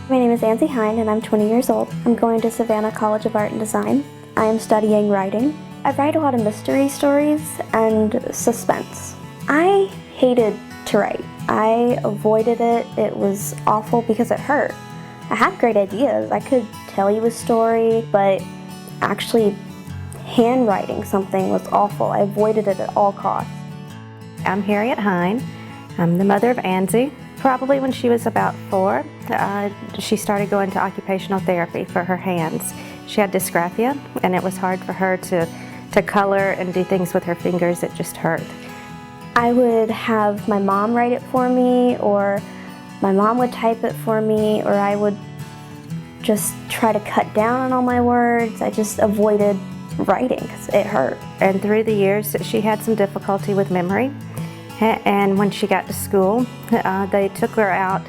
My name is Annzie and I'm 20 years old. I'm going to Savannah College of Art and Design. I am studying writing. I write a lot of mystery stories and suspense. I hated to write. I avoided it. It was awful because it hurt. I had great ideas. I could tell you a story, but actually handwriting something was awful. I avoided it at all costs. I'm Harriet Hine. I'm the mother of Annzie. Probably when she was about 4, she started going to occupational therapy for her hands. She had dysgraphia, and it was hard for her to color and do things with her fingers. It just hurt. I would have my mom write it for me, or my mom would type it for me, or I would just try to cut down on all my words. I just avoided writing because it hurt. And through the years, she had some difficulty with memory. And when she got to school, they took her out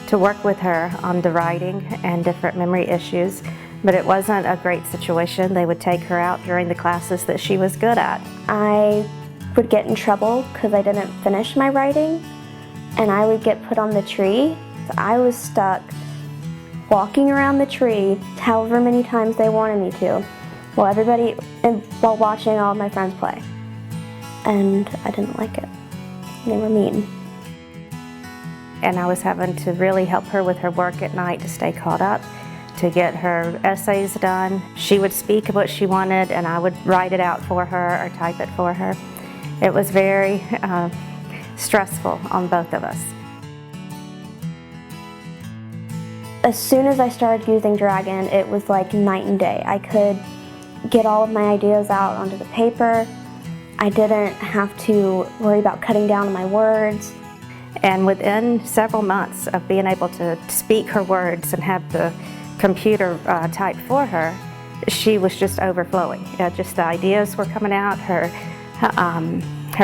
to work with her on the writing and different memory issues, but it wasn't a great situation. They would take her out during the classes that she was good at. I would get in trouble because I didn't finish my writing, and I would get put on the tree. I was stuck walking around the tree however many times they wanted me to, while watching all of my friends play. And I didn't like it. They were mean. And I was having to really help her with her work at night to stay caught up, to get her essays done. She would speak what she wanted and I would write it out for her or type it for her. It was very stressful on both of us. As soon as I started using Dragon, it was like night and day. I could get all of my ideas out onto the paper. I didn't have to worry about cutting down on my words. And within several months of being able to speak her words and have the computer type for her, she was just overflowing. Just the ideas were coming out, her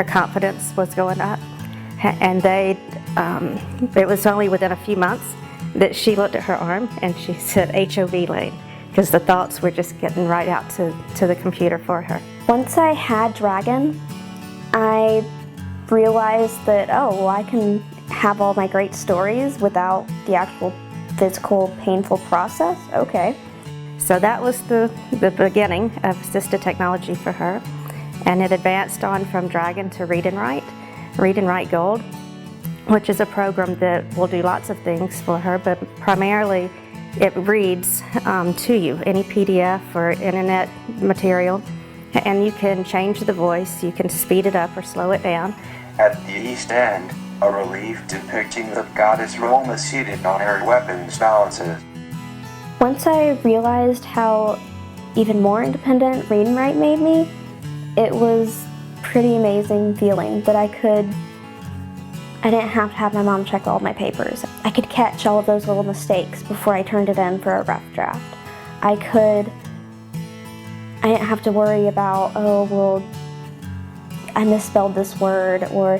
confidence was going up. And it was only within a few months that she looked at her arm and she said HOV lane, because the thoughts were just getting right out to the computer for her. Once I had Dragon, I realized that, I can have all my great stories without the actual physical, painful process. Okay. So that was the beginning of assistive technology for her, and it advanced on from Dragon to Read and Write Gold, which is a program that will do lots of things for her, but primarily it reads to you any PDF or internet material, and you can change the voice, you can speed it up or slow it down. At the east end, a relief depicting the goddess Roma seated on her weapons balances. Once I realized how even more independent Read and Write made me, it was pretty amazing feeling that I didn't have to have my mom check all of my papers. I could catch all of those little mistakes before I turned it in for a rough draft. I didn't have to worry about, I misspelled this word, or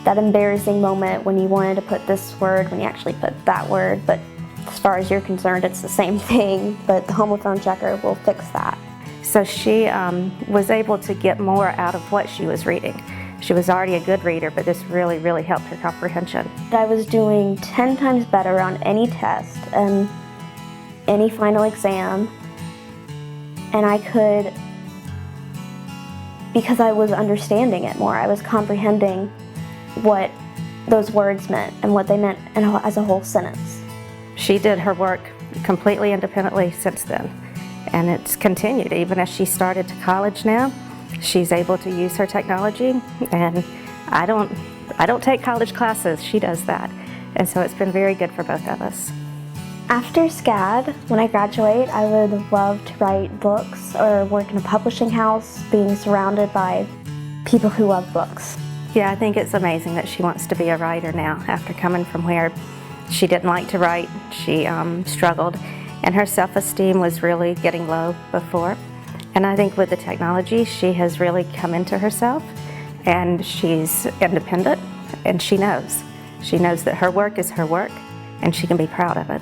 that embarrassing moment when you wanted to put this word when you actually put that word. But as far as you're concerned, it's the same thing, but the homophone checker will fix that. So she was able to get more out of what she was reading. She was already a good reader, but this really, really helped her comprehension. I was doing 10 times better on any test and any final exam, and I could, because I was understanding it more, I was comprehending what those words meant and what they meant as a whole sentence. She did her work completely independently since then, and it's continued. Even as she started to college now, she's able to use her technology, and I don't take college classes, she does that. And so it's been very good for both of us. After SCAD, when I graduate, I would love to write books or work in a publishing house, being surrounded by people who love books. Yeah, I think it's amazing that she wants to be a writer now after coming from where she didn't like to write. She struggled, and her self-esteem was really getting low before. And I think with the technology, she has really come into herself, and she's independent, and she knows. She knows that her work is her work, and she can be proud of it.